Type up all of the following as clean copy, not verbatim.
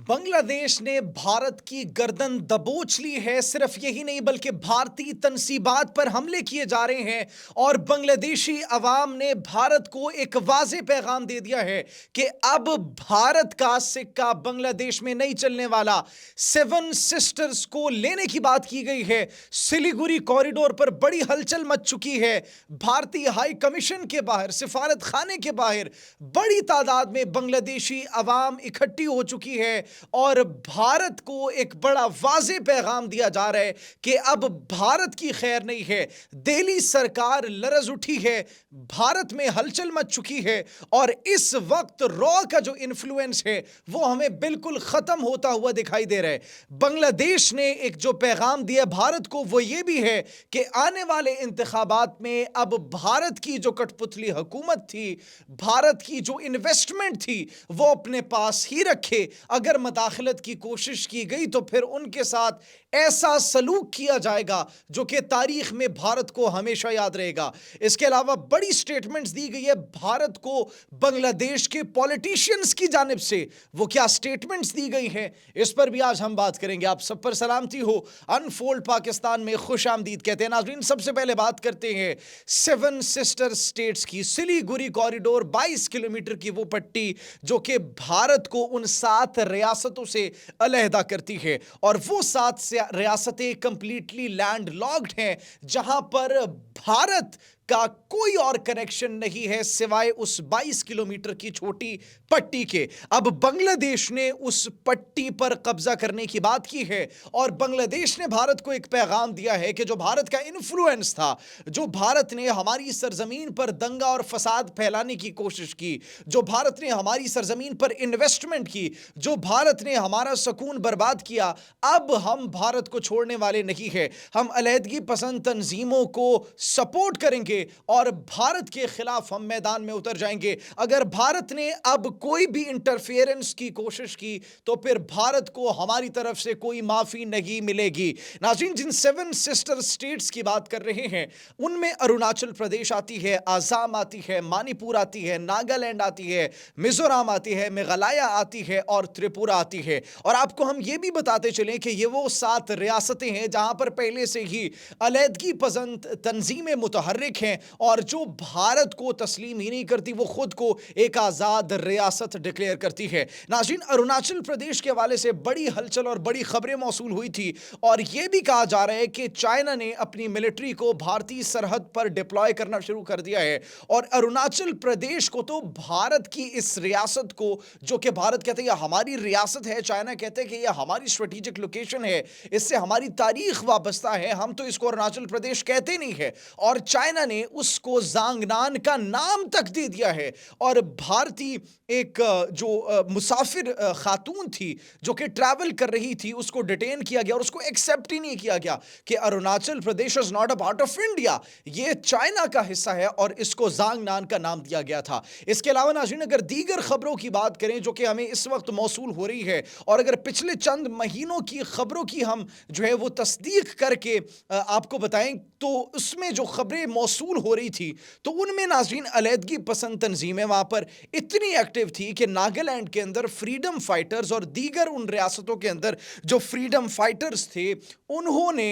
बांग्लादेश ने भारत की गर्दन दबोच ली है। सिर्फ यही नहीं बल्कि भारतीय तनसीबात पर हमले किए जा रहे हैं और बांग्लादेशी अवाम ने भारत को एक वाज़ेह पैगाम दे दिया है कि अब भारत का सिक्का बांग्लादेश में नहीं चलने वाला। सेवन सिस्टर्स को लेने की बात की गई है। सिलीगुड़ी कॉरिडोर पर बड़ी हलचल मच चुकी है। भारतीय हाई कमीशन के बाहर, सिफारत खाने के बाहर बड़ी तादाद में बांग्लादेशी अवाम इकट्ठी हो चुकी है और भारत को एक बड़ा वाज़ेह पैगाम दिया जा रहा है कि अब भारत की खैर नहीं है। दिल्ली सरकार लरज उठी है, भारत में हलचल मच चुकी है और इस वक्त रॉ का जो इन्फ्लुएंस है वो हमें बिल्कुल खत्म होता हुआ दिखाई दे रहा है। बांग्लादेश ने एक जो पैगाम दिया भारत को वो ये भी है कि आने वाले इंतखाबात में अब भारत की जो कठपुतली हुकूमत थी, भारत की जो इन्वेस्टमेंट थी वो अपने पास ही रखे। अगर मदाखलत की कोशिश की गई तो फिर उनके साथ ऐसा सलूक किया जाएगा जो कि तारीख में भारत को हमेशा याद रहेगा। इसके अलावा बड़ी स्टेटमेंट्स दी गई है भारत को बांग्लादेश के पॉलिटिशियंस की जानिब से। वो क्या स्टेटमेंट्स दी गई हैं इस पर भी आज हम बात करेंगे। आप सब पर सलामती हो, अनफोल्ड पाकिस्तान में खुश आमदीद कहते हैं। नाज़रीन, सबसे पहले बात करते हैं सेवन सिस्टर स्टेट्स की। सिलीगुड़ी कॉरिडोर 22 किलोमीटर की वो पट्टी जो कि भारत को उन 7 रियासतों से अलहदा करती है और वो 7 रियासतें कंप्लीटली लैंड लॉक्ड हैं जहां पर भारत का कोई और कनेक्शन नहीं है सिवाय उस 22 किलोमीटर की छोटी पट्टी के। अब बांग्लादेश ने उस पट्टी पर कब्जा करने की बात की है और बांग्लादेश ने भारत को एक पैगाम दिया है कि जो भारत का इन्फ्लुएंस था, जो भारत ने हमारी सरजमीन पर दंगा और फसाद फैलाने की कोशिश की, जो भारत ने हमारी सरजमीन पर इन्वेस्टमेंट की, जो भारत ने हमारा सुकून बर्बाद किया, अब हम भारत को छोड़ने वाले नहीं है। हम अलहदगी पसंद तंजीमों को सपोर्ट करेंगे और भारत के खिलाफ हम मैदान में उतर जाएंगे। अगर भारत ने अब कोई भी इंटरफेरेंस की कोशिश की तो फिर भारत को हमारी तरफ से कोई माफी नहीं मिलेगी। नाज़रीन, जिन 7 सिस्टर स्टेट्स की बात कर रहे हैं उनमें अरुणाचल प्रदेश आती है, आसाम आती है, मणिपुर आती है, नागालैंड आती है, मिजोरम आती है, मेघालय आती है और त्रिपुरा आती है। और आपको हम ये भी बताते चलें कि ये वो 7 रियासतें हैं जहां पर पहले से ही अलहदगी पसंद तंजीमें मुतहर्रिक हैं और जो भारत को तस्लीम ही नहीं करती, वो खुद को एक आजाद रियासत डिक्लेयर करती है। नाज़रीन, अरुणाचल प्रदेश के हवाले से बड़ी हलचल और बड़ी खबरें मौसूल हुई थी और यह भी कहा जा रहा है कि चाइना ने अपनी मिलिट्री को भारतीय सरहद पर डिप्लॉय करना शुरू कर दिया है और अरुणाचल प्रदेश को तो भारत की इस रियासत को, जो कि भारत कहते हैं यह हमारी रियासत है, चाइना कहते हैं कि यह हमारी स्ट्रेटेजिक लोकेशन है, इससे हमारी तारीख वाबस्ता है, हम तो इसको अरुणाचल प्रदेश कहते नहीं है। और चाइना ने उसको जांगनान का नाम तक दे दिया है और भारतीय एक जो मुसाफिर खातून थी जो कि ट्रैवल कर रही थी उसको डिटेन किया गया और उसको एक्सेप्ट ही नहीं किया गया कि Arunachal Pradesh is not a part of India, ये चाइना का हिस्सा है और इसको जांगनान का नाम दिया गया था। इसके अलावा नाज़रीन, अगर दीगर खबरों की बात करें जो कि हमें इस वक्त मौसूल हो रही है और अगर पिछले चंद महीनों की खबरों की हम जो है वो तस्दीक करके आपको बताएं तो उसमें जो खबरें मौसूल हो रही थी तो उनमें नाज़रीन अलहदगी पसंद तंजीमें वहां पर इतनी एक्टिव थी कि नागालैंड के अंदर फ्रीडम फाइटर्स और दीगर उन रियासतों के अंदर जो फ्रीडम फाइटर्स थे उन्होंने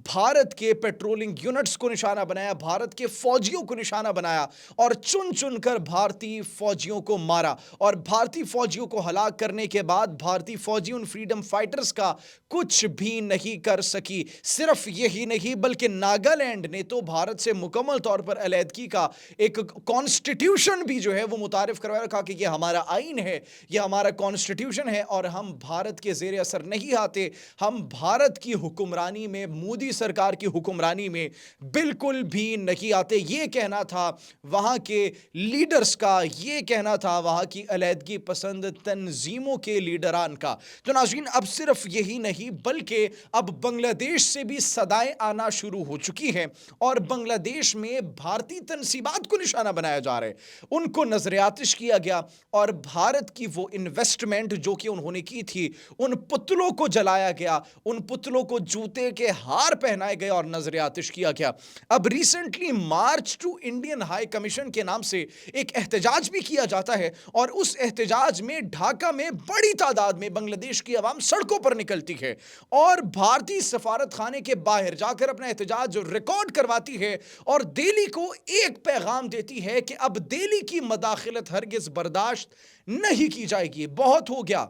भारत के पेट्रोलिंग यूनिट्स को निशाना बनाया, भारत के फौजियों को निशाना बनाया और चुन चुन कर भारतीय फौजियों को मारा और भारतीय फौजियों को हलाक करने के बाद भारतीय फौजी उन फ्रीडम फाइटर्स का कुछ भी नहीं कर सकी। सिर्फ यही नहीं बल्कि नागालैंड ने तो भारत से मुकम्मल तौर पर अलहदगी का एक कॉन्स्टिट्यूशन भी जो है वो मुतारिफ करवाया, कहा कि ये हमारा आइन है, ये हमारा कॉन्स्टिट्यूशन है और हम भारत के ज़ेर असर नहीं आते, हम भारत की हुक्मरानी में, मोदी सरकार की हुक्मरानी में बिल्कुल भी नहीं आते। ये कहना था वहाँ के लीडर्स का, ये कहना था वहाँ की अलहदगी पसंद तंजीमों के लीडरान का। तो नाज़रीन, अब सिर्फ यही नहीं बल्कि अब बांग्लादेश से भी सदाएं आना शुरू हो चुकी हैं और बांग्लादेश میں بھارتی تنصیبات کو نشانہ بنایا جا رہا ہے، ان کو نظر آتش کیا گیا اور بھارت کی وہ انویسٹمنٹ جو کہ انہوں نے کی تھی ان پتلوں کو جلایا گیا، ان پتلوں کو جوتے کے ہار پہنائے گئے اور نظر آتش کیا گیا۔ اب recently march to Indian High Commission کے نام سے ایک احتجاج بھی کیا جاتا ہے اور اس احتجاج میں ڈھاکہ میں بڑی تعداد میں بنگلہ دیش کی عوام سڑکوں پر نکلتی ہے اور بھارتی سفارت خانے کے باہر جا کر اپنا احتجاج ریکارڈ کرواتی ہے اور دہلی کو ایک پیغام دیتی ہے کہ اب دہلی کی مداخلت ہرگز برداشت نہیں کی جائے گی، بہت ہو گیا۔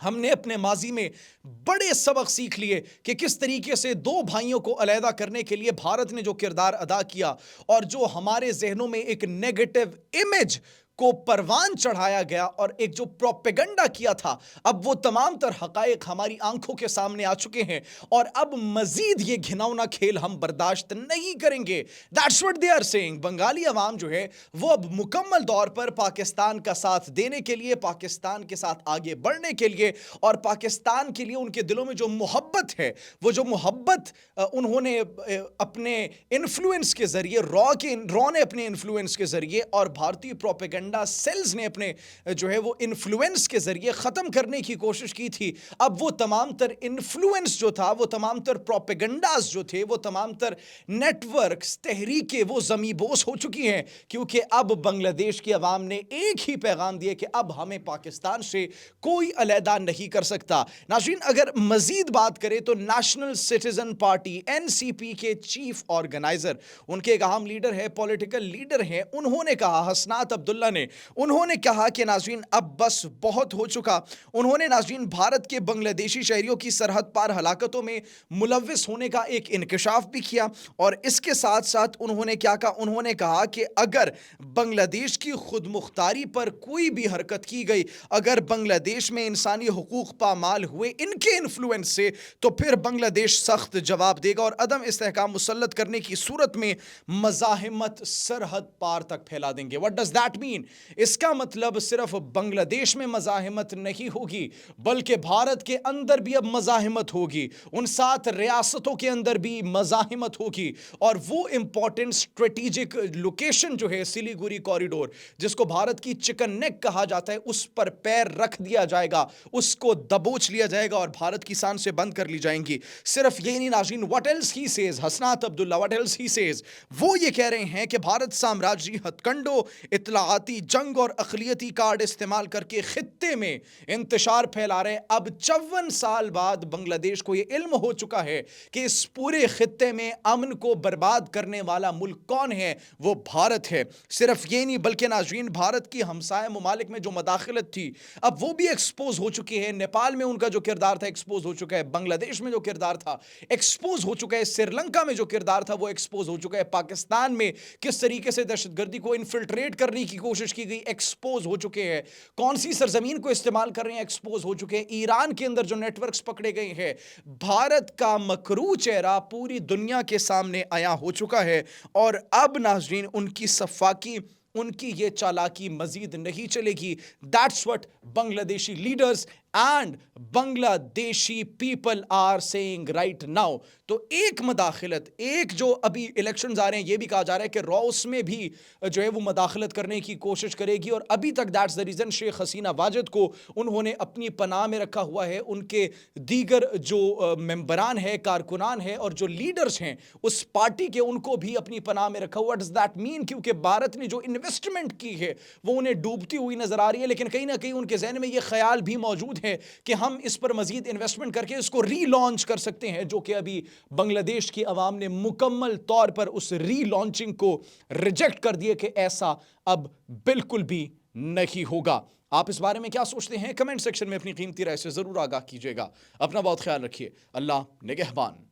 ہم نے اپنے ماضی میں بڑے سبق سیکھ لیے کہ کس طریقے سے دو بھائیوں کو علیحدہ کرنے کے لیے بھارت نے جو کردار ادا کیا اور جو ہمارے ذہنوں میں ایک نیگیٹو امیج کو پروان چڑھایا گیا اور ایک جو پروپیگنڈا کیا تھا، اب وہ تمام تر حقائق ہماری آنکھوں کے سامنے آ چکے ہیں اور اب مزید یہ گھناؤنا کھیل ہم برداشت نہیں کریں گے۔ That's what they are saying۔ Bengali عوام جو ہے وہ اب مکمل طور پر پاکستان کا ساتھ دینے کے لیے، پاکستان کے ساتھ آگے بڑھنے کے لیے اور پاکستان کے لیے ان کے دلوں میں جو محبت ہے، وہ جو محبت انہوں نے اپنے انفلوئنس کے ذریعے رو نے اپنے انفلوئنس کے ذریعے اور بھارتی پروپیگنڈا سیلز نے اپنے جو ہے وہ انفلوئنس کے ذریعے ختم کرنے کی کوشش کی تھی، اب وہ تمام تر انفلوئنس جو تھا، وہ تمام تر پروپیگنڈاز جو تھے، وہ تمام تر نیٹ ورکس، تحریکیں وہ زمیں بوس ہو چکی ہیں، کیونکہ اب بنگلہ دیش کی عوام نے ایک ہی پیغام دیا کہ اب ہمیں پاکستان سے کوئی علیحدہ نہیں کر سکتا۔ ناظرین، اگر مزید بات کریں تو نیشنل سٹیزن پارٹی NCP کے چیف آرگنائزر، ان کے ایک اہم لیڈر ہے، پولیٹیکل لیڈر ہیں، انہوں نے کہا، حسنات عبداللہ نے انہوں نے کہا کہ ناظرین اب بس بہت ہو چکا۔ انہوں نے ناظرین بھارت کے بنگلہ دیشی شہریوں کی سرحد پار ہلاکتوں میں ملوث ہونے کا ایک انکشاف بھی کیا اور اس کے ساتھ ساتھ انہوں نے کیا کہا، انہوں نے کہا کہ اگر بنگلہ دیش کی خود مختاری پر کوئی بھی حرکت کی گئی، اگر بنگلہ دیش میں انسانی حقوق پامال ہوئے ان کے انفلوئنس سے، تو پھر بنگلہ دیش سخت جواب دے گا اور عدم استحکام مسلط کرنے کی صورت میں مزاحمت سرحد پار تک پھیلا دیں گے۔ What does that mean؟ اس کا مطلب صرف بنگلہ دیش میں مزاحمت نہیں ہوگی بلکہ بھارت کے اندر بھی اب مزاحمت ہوگی، ان 7 ریاستوں کے اندر بھی مزاحمت ہوگی اور وہ امپورٹنٹ اسٹریٹجک لوکیشن جو ہے سلیگوری کوریڈور، جس کو بھارت کی چکن نیک کہا جاتا ہے، اس پر پیر رکھ دیا جائے گا، اس کو دبوچ لیا جائے گا اور بھارت کی سان سے بند کر لی جائیں گی۔ صرف یہ نہیں ناظرین، what else he says، Hasanat Abdullah what else he says، وہ یہ کہہ رہے ہیں کہ بھارت سامراجی ہتھ کنڈوں، اطلاعاتی جنگ اور اقلیتی کارڈ استعمال کر کے خطے میں انتشار پھیلا رہے ہیں۔ اب 54 سال بعد بنگلہ دیش کو یہ علم ہو چکا ہے کہ اس پورے خطے میں امن کو برباد کرنے والا ملک کون ہے، وہ بھارت ہے۔ صرف یہ نہیں بلکہ ناظرین بھارت کی ہمسائے ممالک میں جو مداخلت تھی اب وہ بھی ایکسپوز ہو چکی ہے۔ نیپال میں ان کا جو کردار تھا ایکسپوز ہو چکا ہے، بنگلہ دیش میں جو کردار تھا ایکسپوز ہو چکا ہے، سری لنکا میں جو کردار تھا وہ ایکسپوز ہو چکا ہے، پاکستان میں کس طریقے سے دہشت گردی کو انفلٹریٹ کرنے کی کوشش کی گئی ایکسپوز ہو چکے ہیں، کون سی سرزمین کو استعمال کر رہے ہیں ایکسپوز ہو چکے ہیں، ایران کے اندر جو نیٹ ورکس پکڑے گئے ہیں۔ بھارت کا مکروہ چہرہ پوری دنیا کے سامنے آیا ہو چکا ہے اور اب ناظرین ان کی صفاقی، ان کی یہ چالاکی مزید نہیں چلے گی۔ That's what بنگلہ دیشی leaders and Bangladeshi people are seeing right now. تو ایک مداخلت، ایک جو ابھی الیکشنز آ رہے ہیں، یہ بھی کہا جا رہا ہے کہ روس میں بھی جو ہے وہ مداخلت کرنے کی کوشش کرے گی اور ابھی تک that's the reason Sheikh Hasina Wajid کو انہوں نے اپنی پناہ میں رکھا ہوا ہے۔ ان کے دیگر جو ممبران ہیں، کارکنان ہیں اور جو لیڈرز ہیں اس پارٹی کے، ان کو بھی اپنی پناہ میں رکھا ہوا۔ ڈز دیٹ مین کیونکہ بھارت نے جو انویسٹمنٹ کی ہے وہ انہیں ڈوبتی ہوئی نظر آ رہی ہے، لیکن کہیں نہ کہیں ان کے ذہن میں یہ خیال بھی موجود ہے کہ ہم اس پر مزید انویسٹمنٹ کر کے اس کو ری لانچ کر سکتے ہیں، جو کہ ابھی بنگلہ دیش کی عوام نے مکمل طور پر اس ری لانچنگ کو ریجیکٹ کر دیا کہ ایسا اب بالکل بھی نہیں ہوگا۔ آپ اس بارے میں کیا سوچتے ہیں؟ کمنٹ سیکشن میں اپنی قیمتی رائے سے ضرور آگاہ کیجیے گا۔ اپنا بہت خیال رکھیے۔ اللہ نگہبان۔